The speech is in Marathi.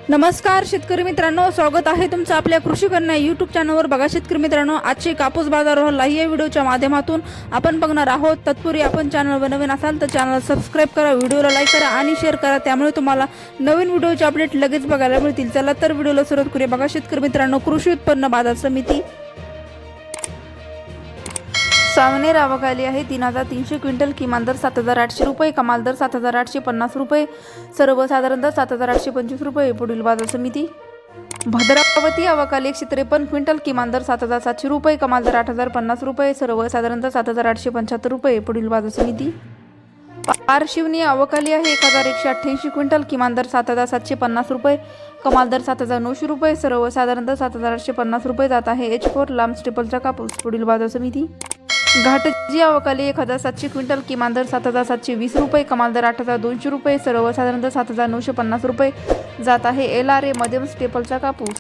नमस्कार शेतकरी मित्रांनो, स्वागत आहे तुमचं आपल्या कृषी कन्या यूट्यूब चॅनलवर। बघा शेतकरी मित्रांनो, आजचे कापूस बाजारावर लाईव्ह या व्हिडिओच्या माध्यमातून आपण बघणार आहोत। तत्पूर्वी आपण चॅनलवर नवीन असाल तर चॅनल सबस्क्राइब करा, व्हिडिओला लाईक करा आणि शेअर करा, त्यामुळे तुम्हाला नवीन व्हिडिओचे अपडेट लगेच बघायला मिळतील। चला तर व्हिडिओला सुरुवात करूया। बघा शेतकरी मित्रांनो, कृषी उत्पन्न बाजार समिती सावनेर आवक आली आहे 3,300 क्विंटल, किमान दर 7,800 रुपये, कमाल दर 7,850 रुपये, सर्वसाधारण दर 7,825 रुपये। पुढील बाजार समिती भद्रावती आवक आली 153 क्विंटल, किमान दर 7,700 रुपये, कमाल दर 8,050 रुपये, सर्वसाधारण दर 7,875 रुपये। पुढील बाजार समिती पारशिवनी आवक आली आहे 1,188 क्विंटल, किमान दर 7,750 रुपये, कमाल दर 7,900 रुपये, सर्वसाधारण दर 7,850 रुपये जात आहे। H4 लांब स्टेपलचा कापूस। पुढील बाजार समिती घाटजी आवक आली 1,700 क्विंटल, किमान दर 7,720 रुपये, कमाल दर 8,200 रुपये, सर्वसाधारण दर 7,950 रुपये जात आहे। LRA मध्यम स्टेपलचा कापूस।